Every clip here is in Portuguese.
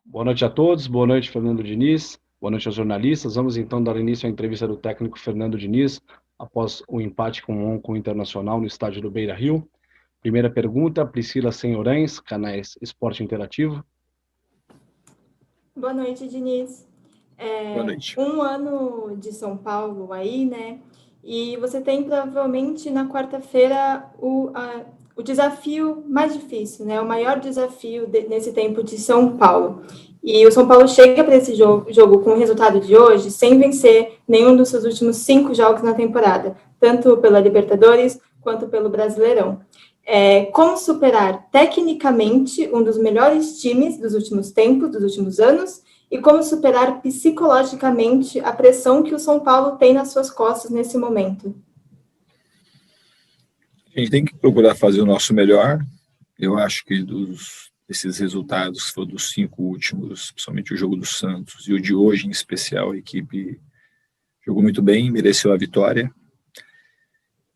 Boa noite a todos, boa noite, Fernando Diniz, boa noite aos jornalistas. Vamos então dar início à entrevista do técnico Fernando Diniz, após o empate com o Internacional no estádio do Beira-Rio. Primeira pergunta, Priscila Senhorães, canais Esporte Interativo. Boa noite, Diniz. Boa noite. Um ano de São Paulo aí, né? E você tem provavelmente na quarta-feira o desafio mais difícil, né? O maior desafio nesse tempo de São Paulo. E o São Paulo chega para esse jogo com o resultado de hoje sem vencer nenhum dos seus últimos 5 jogos na temporada, tanto pela Libertadores quanto pelo Brasileirão. Como superar tecnicamente um dos melhores times dos últimos tempos, dos últimos anos, e como superar psicologicamente a pressão que o São Paulo tem nas suas costas nesse momento? A gente tem que procurar fazer o nosso melhor. Eu acho que desses resultados, que foram dos 5 últimos, principalmente o jogo do Santos e o de hoje em especial, a equipe jogou muito bem, mereceu a vitória.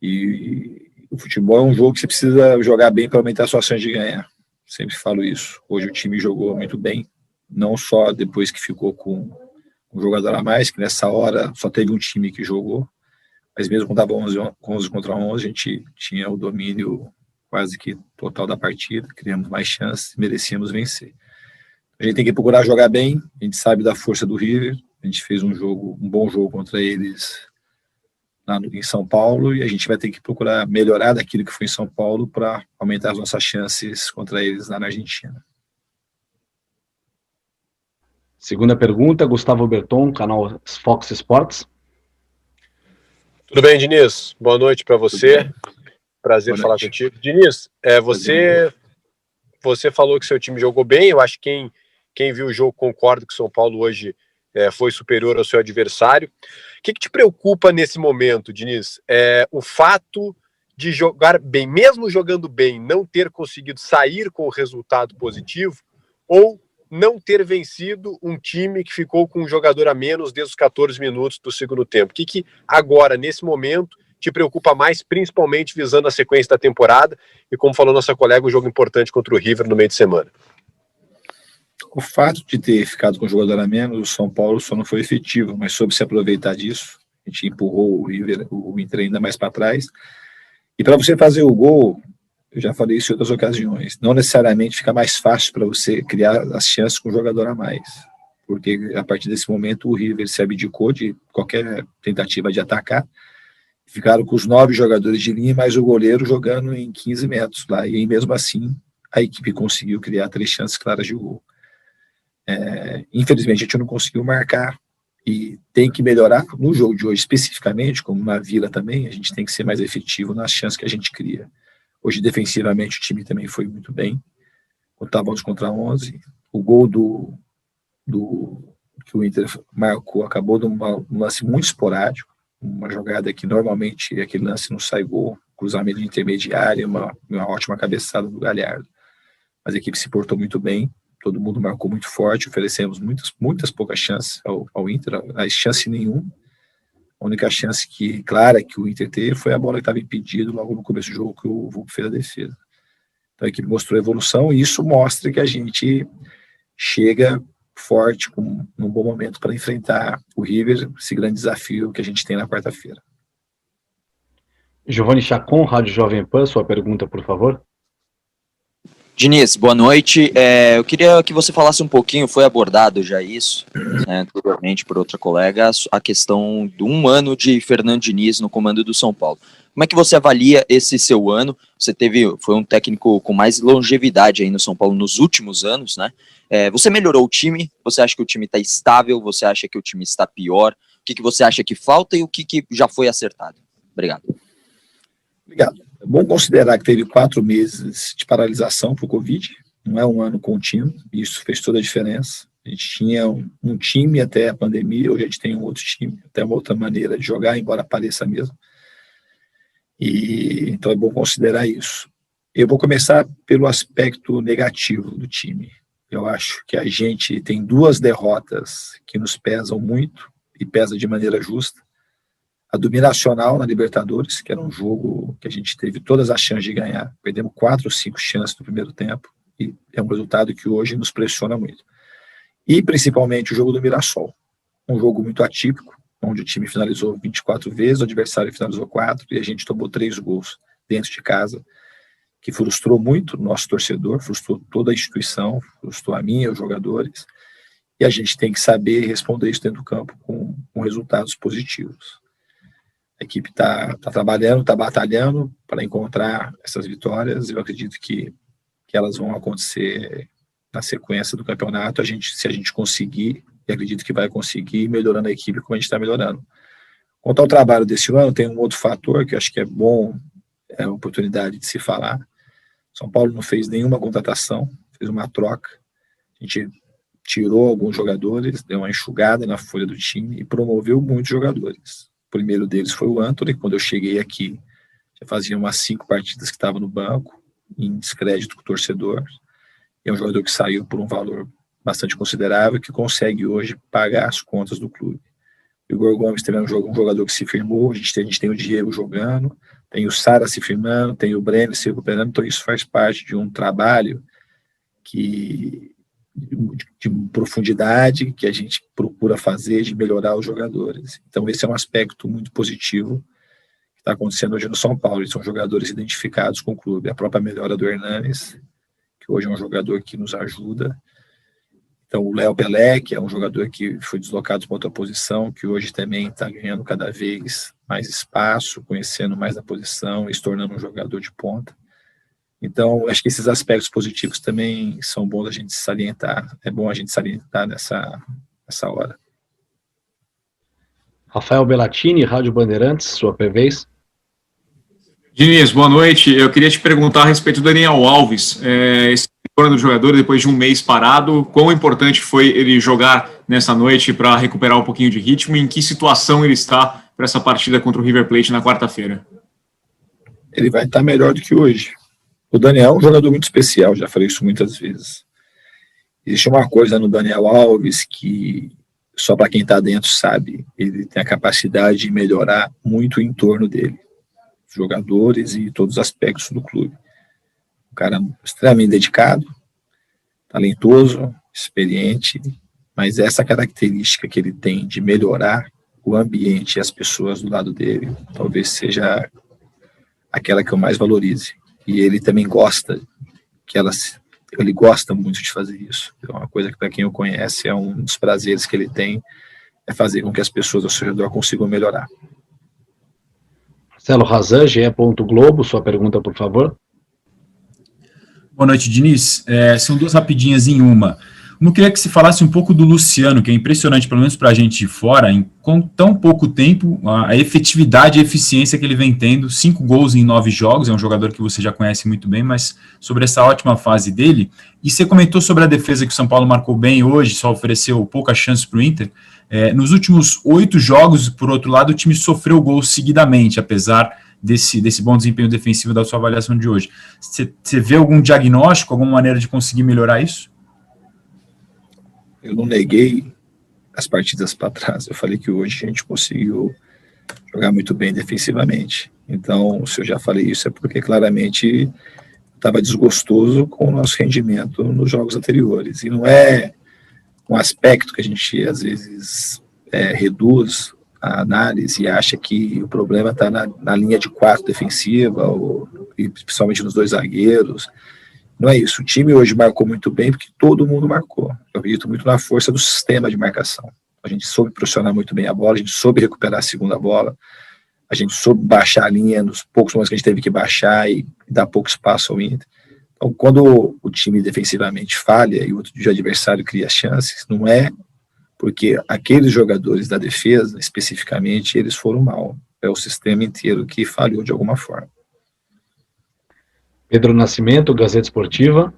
E o futebol é um jogo que você precisa jogar bem para aumentar a sua chance de ganhar. Sempre falo isso. Hoje o time jogou muito bem, não só depois que ficou com um jogador a mais, que nessa hora só teve um time que jogou, mas mesmo quando estava 11 contra 11, a gente tinha o domínio quase que total da partida, criamos mais chances, merecíamos vencer. A gente tem que procurar jogar bem, a gente sabe da força do River, a gente fez um bom jogo contra eles lá em São Paulo, e a gente vai ter que procurar melhorar daquilo que foi em São Paulo para aumentar as nossas chances contra eles lá na Argentina. Segunda pergunta, Gustavo Berton, canal Fox Sports. Tudo bem, Diniz? Boa noite para você. Prazer falar contigo. Diniz, você falou que seu time jogou bem. Eu acho que quem viu o jogo concorda que o São Paulo hoje foi superior ao seu adversário. O que te preocupa nesse momento, Diniz? O fato de jogar bem, mesmo jogando bem, não ter conseguido sair com o resultado positivo, ou não ter vencido um time que ficou com um jogador a menos desde os 14 minutos do segundo tempo? O que agora, nesse momento, te preocupa mais, principalmente visando a sequência da temporada e, como falou nossa colega, um jogo importante contra o River no meio de semana? O fato de ter ficado com o jogador a menos, o São Paulo só não foi efetivo, mas soube se aproveitar disso. A gente empurrou o River, o Inter ainda mais para trás. E para você fazer o gol, eu já falei isso em outras ocasiões, não necessariamente fica mais fácil para você criar as chances com o jogador a mais, porque a partir desse momento o River se abdicou de qualquer tentativa de atacar, ficaram com os 9 jogadores de linha, mais o goleiro jogando em 15 metros lá, e aí mesmo assim a equipe conseguiu criar 3 chances claras de gol. Infelizmente a gente não conseguiu marcar, e tem que melhorar no jogo de hoje especificamente, como na Vila também, a gente tem que ser mais efetivo nas chances que a gente cria. Hoje, defensivamente, o time também foi muito bem. Estava 11 contra 11. O gol que o Inter marcou acabou de um lance muito esporádico. Uma jogada que normalmente aquele lance não sai gol. Cruzamento de intermediária, uma ótima cabeçada do Galhardo. Mas a equipe se portou muito bem. Todo mundo marcou muito forte. Oferecemos muitas poucas chances ao Inter. A chance nenhuma. A única chance clara que o Inter teve foi a bola que estava impedida logo no começo do jogo, que o Vulgo fez a defesa. Então a equipe mostrou evolução, e isso mostra que a gente chega forte, num bom momento para enfrentar o River, esse grande desafio que a gente tem na quarta-feira. Giovanni Chacon, Rádio Jovem Pan, sua pergunta, por favor. Diniz, boa noite. Eu queria que você falasse um pouquinho, foi abordado já isso, anteriormente por outra colega, a questão de 1 ano de Fernando Diniz no comando do São Paulo. Como é que você avalia esse seu ano? Você foi um técnico com mais longevidade aí no São Paulo nos últimos anos, né? Você melhorou o time? Você acha que o time está estável? Você acha que o time está pior? O que você acha que falta e o que já foi acertado? Obrigado. Obrigado. É bom considerar que teve 4 meses de paralisação por Covid, não é um ano contínuo, e isso fez toda a diferença. A gente tinha um time até a pandemia, hoje a gente tem um outro time, até uma outra maneira de jogar, embora pareça mesmo. Então é bom considerar isso. Eu vou começar pelo aspecto negativo do time. Eu acho que a gente tem 2 derrotas que nos pesam muito, e pesa de maneira justa. A do Binacional na Libertadores, que era um jogo que a gente teve todas as chances de ganhar. Perdemos 4 ou 5 chances no primeiro tempo, e é um resultado que hoje nos pressiona muito. E principalmente o jogo do Mirassol, um jogo muito atípico, onde o time finalizou 24 vezes, o adversário finalizou 4 e a gente tomou 3 gols dentro de casa, que frustrou muito o nosso torcedor, frustrou toda a instituição, frustrou a mim e os jogadores, e a gente tem que saber responder isso dentro do campo com resultados positivos. A equipe está trabalhando, está batalhando para encontrar essas vitórias, e eu acredito que elas vão acontecer na sequência do campeonato, se a gente conseguir, e acredito que vai conseguir, melhorando a equipe como a gente está melhorando. Quanto ao trabalho desse ano, tem um outro fator que eu acho que é bom, é a oportunidade de se falar. São Paulo não fez nenhuma contratação, fez uma troca. A gente tirou alguns jogadores, deu uma enxugada na folha do time e promoveu muitos jogadores. O primeiro deles foi o Antony. Quando eu cheguei aqui, já fazia umas 5 partidas que estava no banco, em descrédito com o torcedor. E é um jogador que saiu por um valor bastante considerável, que consegue hoje pagar as contas do clube. O Igor Gomes também é um jogador que se firmou, a gente tem o Diego jogando, tem o Sara se firmando, tem o Breno se recuperando, então isso faz parte de um trabalho de profundidade que a gente procura fazer, de melhorar os jogadores. Então esse é um aspecto muito positivo que está acontecendo hoje no São Paulo. Eles são jogadores identificados com o clube. A própria melhora do Hernanes, que hoje é um jogador que nos ajuda. Então o Léo Pelé, que é um jogador que foi deslocado para outra posição, que hoje também está ganhando cada vez mais espaço, conhecendo mais a posição e se tornando um jogador de ponta. Então, acho que esses aspectos positivos também são bons a gente salientar. É bom a gente salientar nessa hora. Rafael Bellatini, Rádio Bandeirantes, sua vez. Diniz, boa noite. Eu queria te perguntar a respeito do Daniel Alves, esse retorno do jogador depois de um mês parado. Quão importante foi ele jogar nessa noite para recuperar um pouquinho de ritmo e em que situação ele está para essa partida contra o River Plate na quarta-feira? Ele vai estar melhor do que hoje. O Daniel é um jogador muito especial, já falei isso muitas vezes. Existe uma coisa no Daniel Alves que só para quem está dentro sabe, ele tem a capacidade de melhorar muito o entorno dele, os jogadores e todos os aspectos do clube. Um cara extremamente dedicado, talentoso, experiente, mas essa característica que ele tem de melhorar o ambiente e as pessoas do lado dele, talvez seja aquela que eu mais valorize. E ele também gosta ele gosta muito de fazer isso. É uma coisa que, para quem o conhece, é um dos prazeres que ele tem, é fazer com que as pessoas ao seu redor consigam melhorar. Marcelo Razan, GE. Globo, sua pergunta, por favor. Boa noite, Diniz. São 2 rapidinhas em uma. Eu queria que se falasse um pouco do Luciano, que é impressionante, pelo menos para a gente de fora, com tão pouco tempo, a efetividade e eficiência que ele vem tendo, 5 gols em 9 jogos, é um jogador que você já conhece muito bem, mas sobre essa ótima fase dele. E você comentou sobre a defesa que o São Paulo marcou bem hoje, só ofereceu poucas chances para o Inter. Nos últimos 8 jogos, por outro lado, o time sofreu gols seguidamente, apesar desse bom desempenho defensivo da sua avaliação de hoje. Você vê algum diagnóstico, alguma maneira de conseguir melhorar isso? Eu não neguei as partidas para trás. Eu falei que hoje a gente conseguiu jogar muito bem defensivamente. Então, se eu já falei isso, é porque claramente estava desgostoso com o nosso rendimento nos jogos anteriores. E não é um aspecto que a gente, às vezes, reduz a análise e acha que o problema está na linha de 4 defensiva, e principalmente nos 2 zagueiros. Não é isso. O time hoje marcou muito bem porque todo mundo marcou. Eu acredito muito na força do sistema de marcação. A gente soube pressionar muito bem a bola, a gente soube recuperar a segunda bola, a gente soube baixar a linha nos poucos momentos que a gente teve que baixar e dar pouco espaço ao Inter. Então, quando o time defensivamente falha e o outro adversário cria chances, não é porque aqueles jogadores da defesa, especificamente, eles foram mal. É o sistema inteiro que falhou de alguma forma. Pedro Nascimento, Gazeta Esportiva.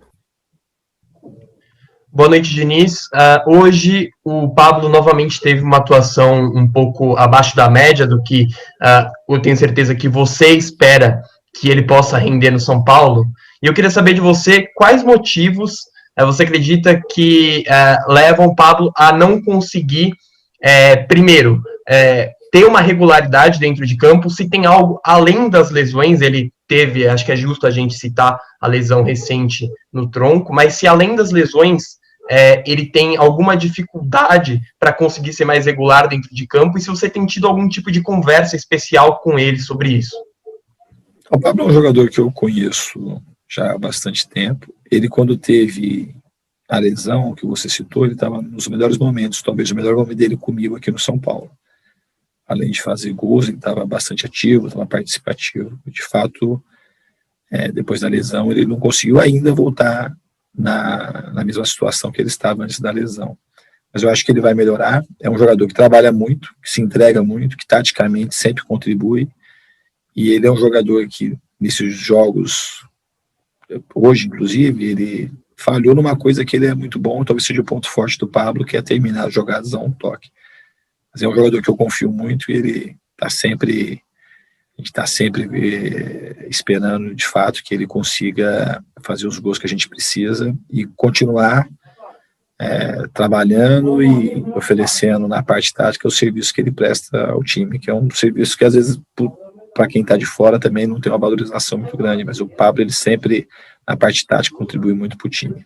Boa noite, Diniz. Hoje o Pablo novamente teve uma atuação um pouco abaixo da média do que eu tenho certeza que você espera que ele possa render no São Paulo. E eu queria saber de você quais motivos você acredita que levam o Pablo a não conseguir, primeiro, ter uma regularidade dentro de campo, se tem algo além das lesões. Ele teve, acho que é justo a gente citar a lesão recente no tronco, mas se além das lesões ele tem alguma dificuldade para conseguir ser mais regular dentro de campo, e se você tem tido algum tipo de conversa especial com ele sobre isso. O Pablo é um jogador que eu conheço já há bastante tempo. Ele, quando teve a lesão que você citou, ele estava nos melhores momentos, talvez o melhor momento dele comigo aqui no São Paulo. Além de fazer gols, ele estava bastante ativo, estava participativo. De fato, depois da lesão, ele não conseguiu ainda voltar na mesma situação que ele estava antes da lesão. Mas eu acho que ele vai melhorar. É um jogador que trabalha muito, que se entrega muito, que taticamente sempre contribui. E ele é um jogador que, nesses jogos, hoje, inclusive, ele falhou numa coisa que ele é muito bom, talvez seja o ponto forte do Pablo, que é terminar as jogadas a um toque. Mas é um jogador que eu confio muito e ele está sempre... A gente está sempre esperando, de fato, que ele consiga fazer os gols que a gente precisa e continuar trabalhando e oferecendo na parte tática o serviço que ele presta ao time, que é um serviço que, às vezes, para quem está de fora também não tem uma valorização muito grande, mas o Pablo, ele sempre, na parte tática, contribui muito para o time.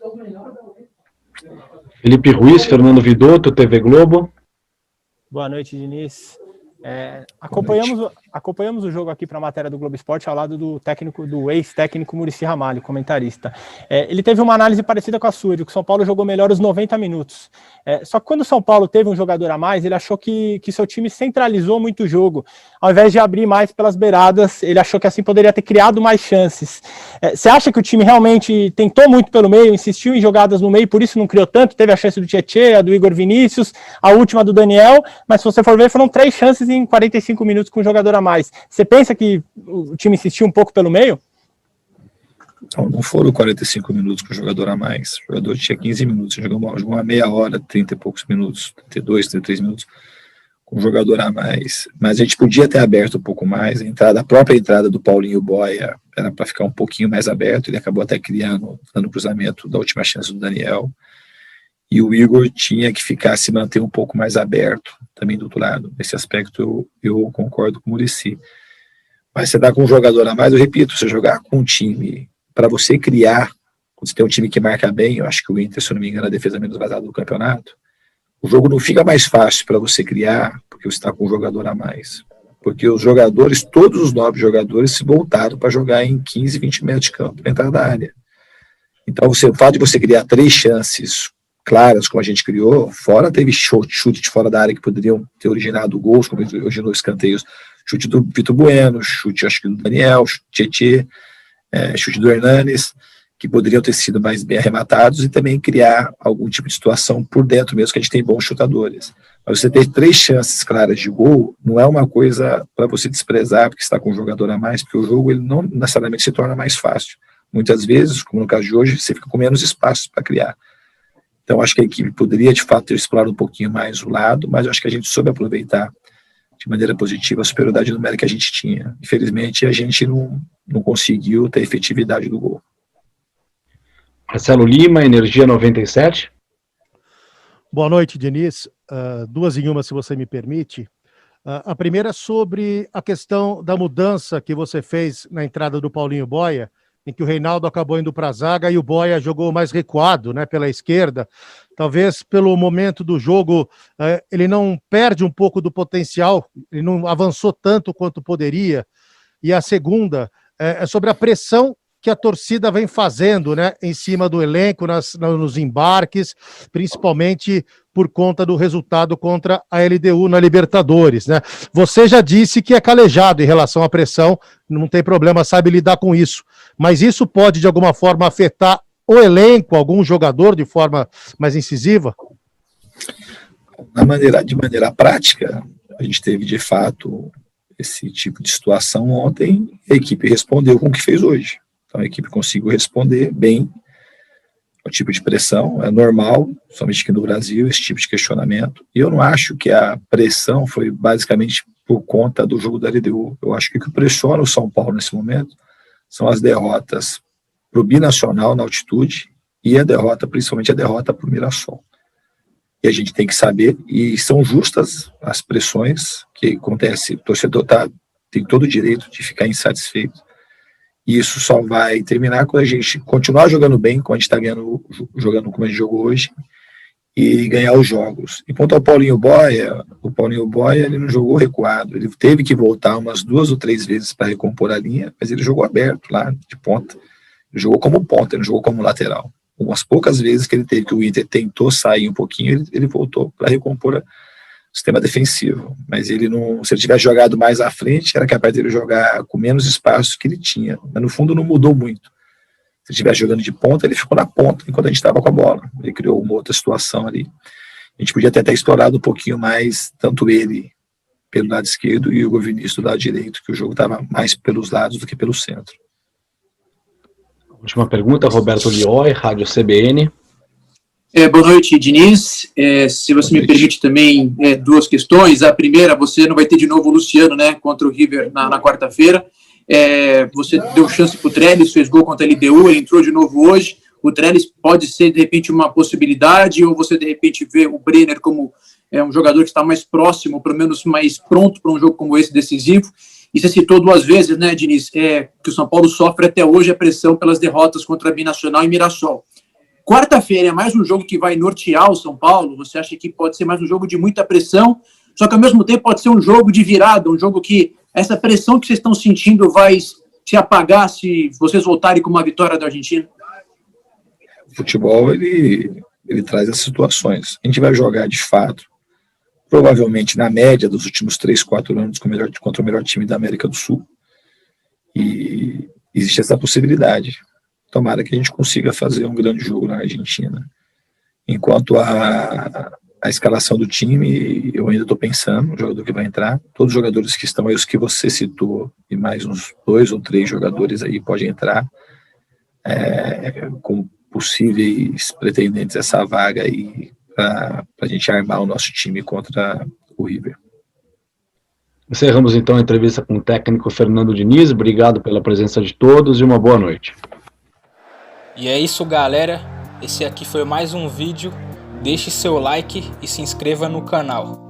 Felipe Ruiz, Fernando Vidotto, TV Globo. Boa noite, Diniz. Acompanhamos o jogo aqui para a matéria do Globo Esporte ao lado do ex-técnico Muricy Ramalho, comentarista. Ele teve uma análise parecida com a sua, de que o São Paulo jogou melhor os 90 minutos. Só que quando o São Paulo teve um jogador a mais, ele achou que seu time centralizou muito o jogo. Ao invés de abrir mais pelas beiradas, ele achou que assim poderia ter criado mais chances. Você acha que o time realmente tentou muito pelo meio, insistiu em jogadas no meio, por isso não criou tanto? Teve a chance do Tietê, a do Igor Vinícius, a última do Daniel, mas se você for ver, foram 3 chances em 45 minutos com um jogador a mais. Você pensa que o time insistiu um pouco pelo meio? Não foram 45 minutos com o jogador a mais. O jogador tinha 15 minutos, jogou uma meia hora, 30 e poucos minutos, 32, 33 minutos com o jogador a mais. Mas a gente podia ter aberto um pouco mais. A própria entrada do Paulinho Boia era para ficar um pouquinho mais aberto. Ele acabou até dando cruzamento da última chance do Daniel. E o Igor tinha que se manter um pouco mais aberto também do outro lado. Nesse aspecto eu concordo com o Muricy. Mas você dá com um jogador a mais, eu repito, você jogar com um time, para você criar, quando você tem um time que marca bem, eu acho que o Inter, se eu não me engano, é a defesa menos vazada do campeonato, o jogo não fica mais fácil para você criar, porque você está com um jogador a mais. Porque os jogadores, todos os 9 jogadores, se voltaram para jogar em 15, 20 metros de campo, para entrar na área. Então, o fato de você criar 3 chances claras, como a gente criou, fora teve chute de fora da área que poderiam ter originado gols, como originou escanteios, chute do Vitor Bueno, chute acho que do Daniel, chute do Tietê, chute do Hernanes, que poderiam ter sido mais bem arrematados e também criar algum tipo de situação por dentro mesmo, que a gente tem bons chutadores. Mas você ter 3 chances claras de gol não é uma coisa para você desprezar porque está com um jogador a mais, porque o jogo ele não necessariamente se torna mais fácil. Muitas vezes, como no caso de hoje, você fica com menos espaço para criar. Então, acho que a equipe poderia, de fato, ter explorado um pouquinho mais o lado, mas acho que a gente soube aproveitar de maneira positiva a superioridade numérica que a gente tinha. Infelizmente, a gente não conseguiu ter a efetividade do gol. Marcelo Lima, Energia 97. Boa noite, Diniz. 2 em 1, se você me permite. A primeira é sobre a questão da mudança que você fez na entrada do Paulinho Boia, em que o Reinaldo acabou indo para a zaga e o Boia jogou mais recuado, né, pela esquerda. Talvez pelo momento do jogo ele não perde um pouco do potencial, ele não avançou tanto quanto poderia. E a segunda é sobre a pressão que a torcida vem fazendo, né, em cima do elenco, nos embarques, principalmente por conta do resultado contra a LDU na Libertadores, né? Você já disse que é calejado em relação à pressão, não tem problema, sabe lidar com isso, mas isso pode de alguma forma afetar o elenco, algum jogador de forma mais incisiva? De maneira prática, a gente teve de fato esse tipo de situação ontem, a equipe respondeu com o que fez hoje. Então a equipe conseguiu responder bem ao tipo de pressão, é normal, somente aqui no Brasil, esse tipo de questionamento. E eu não acho que a pressão foi basicamente por conta do jogo da LDU. Eu acho que o que pressiona o São Paulo nesse momento são as derrotas para o Binacional na altitude e principalmente a derrota para o Mirassol. E a gente tem que saber, e são justas as pressões que acontecem, o torcedor tem todo o direito de ficar insatisfeito. E isso só vai terminar quando a gente continuar jogando bem, como a gente está jogando como a gente jogou hoje, e ganhar os jogos. E quanto ao Paulinho Boia, ele não jogou recuado, ele teve que voltar umas 2 ou 3 vezes para recompor a linha, mas ele jogou aberto lá, de ponta. Ele jogou como ponta, ele não jogou como lateral. Umas poucas vezes que ele teve, que o Inter tentou sair um pouquinho, ele voltou para recompor o sistema defensivo. Mas ele não, se ele tivesse jogado mais à frente, era capaz de ele jogar com menos espaço que ele tinha. Mas no fundo não mudou muito. Se ele estivesse jogando de ponta, ele ficou na ponta enquanto a gente estava com a bola. Ele criou uma outra situação ali. A gente podia até ter explorado um pouquinho mais, tanto ele pelo lado esquerdo e o Hugo Vinícius do lado direito, que o jogo estava mais pelos lados do que pelo centro. Última pergunta, Roberto Lioi, Rádio CBN. Boa noite, Diniz. Se você me permite também 2 questões. A primeira, você não vai ter de novo o Luciano, né, contra o River na quarta-feira. Você deu chance para o Trellis, fez gol contra a LDU, ele entrou de novo hoje. O Trellis pode ser, de repente, uma possibilidade, ou você, de repente, vê o Brenner como um jogador que está mais próximo, pelo menos mais pronto para um jogo como esse, decisivo. E você citou 2 vezes, né, Diniz, que o São Paulo sofre até hoje a pressão pelas derrotas contra a Binacional e Mirassol. Quarta-feira é mais um jogo que vai nortear o São Paulo? Você acha que pode ser mais um jogo de muita pressão, só que ao mesmo tempo pode ser um jogo de virada, um jogo que essa pressão que vocês estão sentindo vai se apagar se vocês voltarem com uma vitória da Argentina? O futebol, ele traz as situações. A gente vai jogar de fato, provavelmente na média dos últimos 3, 4 anos contra o melhor time da América do Sul. E existe essa possibilidade. Tomara que a gente consiga fazer um grande jogo na Argentina. Enquanto a escalação do time, eu ainda estou pensando no jogador que vai entrar. Todos os jogadores que estão aí, os que você citou, e mais uns 2 ou 3 jogadores aí podem entrar como possíveis pretendentes a essa vaga aí, para a gente armar o nosso time contra o River. Encerramos então a entrevista com o técnico Fernando Diniz. Obrigado pela presença de todos e uma boa noite. E é isso, galera. Esse aqui foi mais um vídeo. Deixe seu like e se inscreva no canal.